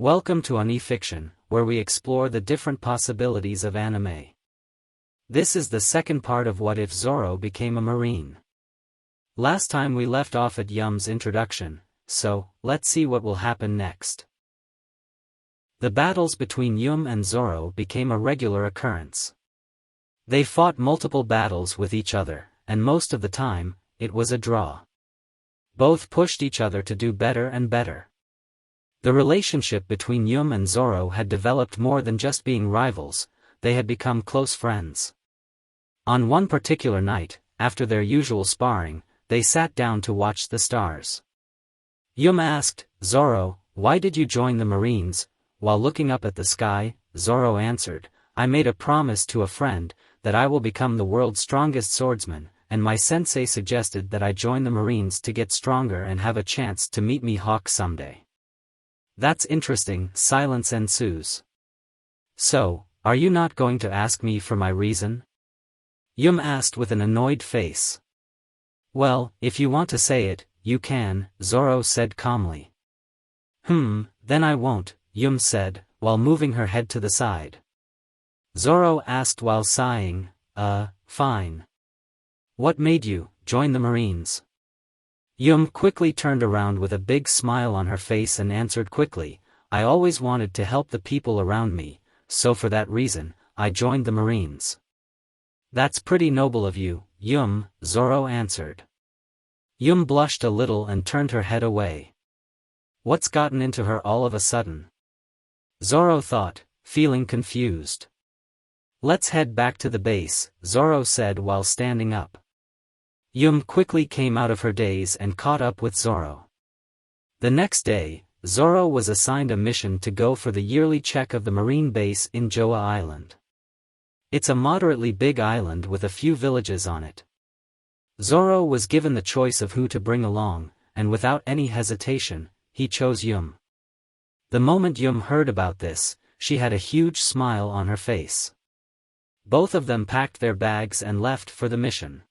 Welcome to Anifiction, where we explore the different possibilities of anime. This is the second part of What If Zoro Became a Marine. Last time we left off at Yum's introduction, so let's see what will happen next. The battles between Yum and Zoro became a regular occurrence. They fought multiple battles with each other, and most of the time, it was a draw. Both pushed each other to do better and better. The relationship between Yum and Zoro had developed more than just being rivals, they had become close friends. On one particular night, after their usual sparring, they sat down to watch the stars. Yum asked, "Zoro, why did you join the Marines?" While looking up at the sky, Zoro answered, "I made a promise to a friend, that I will become the world's strongest swordsman, and my sensei suggested that I join the Marines to get stronger and have a chance to meet Mihawk someday." "That's interesting." Silence ensues. "So, are you not going to ask me for my reason?" Yum asked with an annoyed face. "Well, if you want to say it, you can," Zoro said calmly. Then I won't," Yum said, while moving her head to the side. Zoro asked while sighing, fine. "What made you join the Marines?" Yum quickly turned around with a big smile on her face and answered quickly, "I always wanted to help the people around me, so for that reason, I joined the Marines." "That's pretty noble of you, Yum," Zoro answered. Yum blushed a little and turned her head away. What's gotten into her all of a sudden? Zoro thought, feeling confused. "Let's head back to the base," Zoro said while standing up. Yum quickly came out of her daze and caught up with Zoro. The next day, Zoro was assigned a mission to go for the yearly check of the marine base in Joa Island. It's a moderately big island with a few villages on it. Zoro was given the choice of who to bring along, and without any hesitation, he chose Yum. The moment Yum heard about this, she had a huge smile on her face. Both of them packed their bags and left for the mission.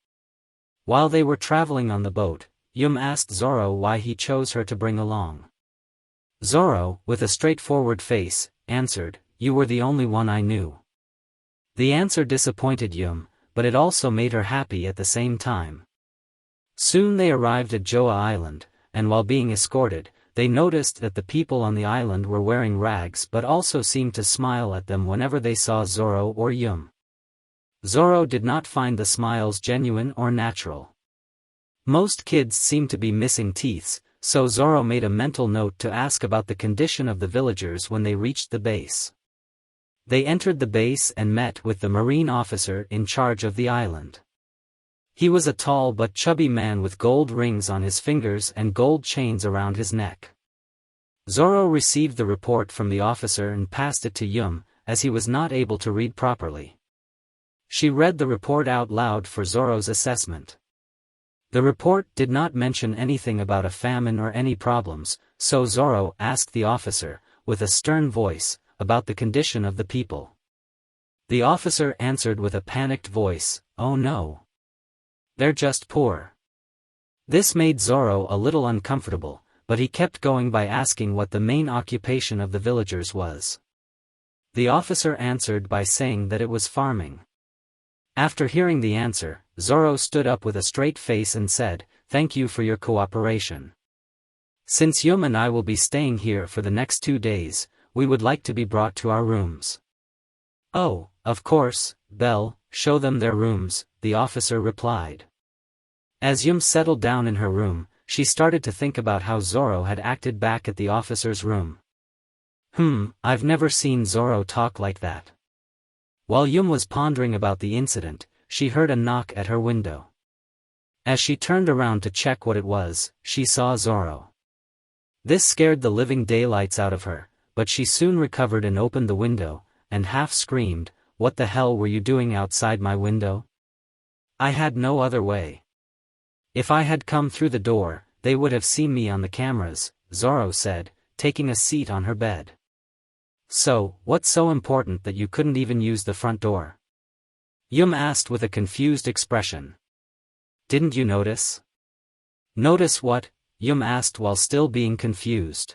While they were traveling on the boat, Yum asked Zoro why he chose her to bring along. Zoro, with a straightforward face, answered, "You were the only one I knew." The answer disappointed Yum, but it also made her happy at the same time. Soon they arrived at Joa Island, and while being escorted, they noticed that the people on the island were wearing rags but also seemed to smile at them whenever they saw Zoro or Yum. Zoro did not find the smiles genuine or natural. Most kids seemed to be missing teeth, so Zoro made a mental note to ask about the condition of the villagers when they reached the base. They entered the base and met with the marine officer in charge of the island. He was a tall but chubby man with gold rings on his fingers and gold chains around his neck. Zoro received the report from the officer and passed it to Yum, as he was not able to read properly. She read the report out loud for Zoro's assessment. The report did not mention anything about a famine or any problems, so Zoro asked the officer, with a stern voice, about the condition of the people. The officer answered with a panicked voice, "Oh no. They're just poor." This made Zoro a little uncomfortable, but he kept going by asking what the main occupation of the villagers was. The officer answered by saying that it was farming. After hearing the answer, Zoro stood up with a straight face and said, "Thank you for your cooperation. Since Yum and I will be staying here for the next 2 days, we would like to be brought to our rooms." "Oh, of course, Belle, show them their rooms," the officer replied. As Yum settled down in her room, she started to think about how Zoro had acted back at the officer's room. I've never seen Zoro talk like that. While Yum was pondering about the incident, she heard a knock at her window. As she turned around to check what it was, she saw Zoro. This scared the living daylights out of her, but she soon recovered and opened the window, and half screamed, "What the hell were you doing outside my window?" "I had no other way. If I had come through the door, they would have seen me on the cameras," Zoro said, taking a seat on her bed. "So, what's so important that you couldn't even use the front door?" Yum asked with a confused expression. "Didn't you notice?" "Notice what?" Yum asked while still being confused.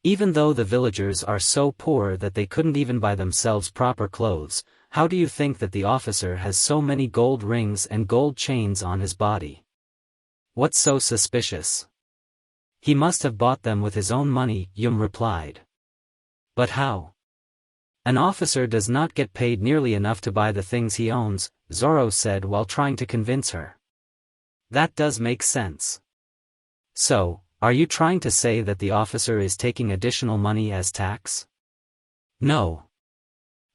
Even though the villagers are so poor that they couldn't even buy themselves proper clothes, how do you think that the officer has so many gold rings and gold chains on his body? What's so suspicious? He must have bought them with his own money, Yum replied. But how? An officer does not get paid nearly enough to buy the things he owns, Zoro said while trying to convince her. That does make sense. So, are you trying to say that the officer is taking additional money as tax? No.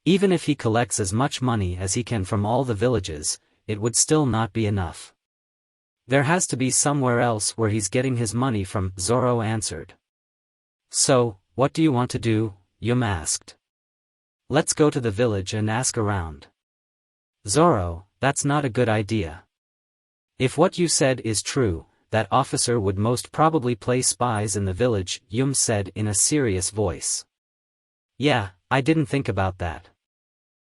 Even if he collects as much money as he can from all the villages, it would still not be enough. There has to be somewhere else where he's getting his money from, Zoro answered. So, what do you want to do? Yum asked. Let's go to the village and ask around. Zoro, that's not a good idea. If what you said is true, that officer would most probably place spies in the village, Yum said in a serious voice. Yeah, I didn't think about that.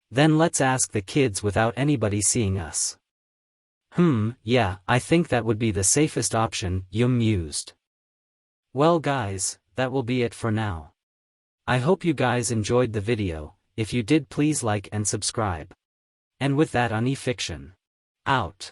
Then let's ask the kids without anybody seeing us. Yeah, I think that would be the safest option, Yum mused. Well guys, that will be it for now. I hope you guys enjoyed the video. If you did, please like and subscribe. And with that, Anifiction out.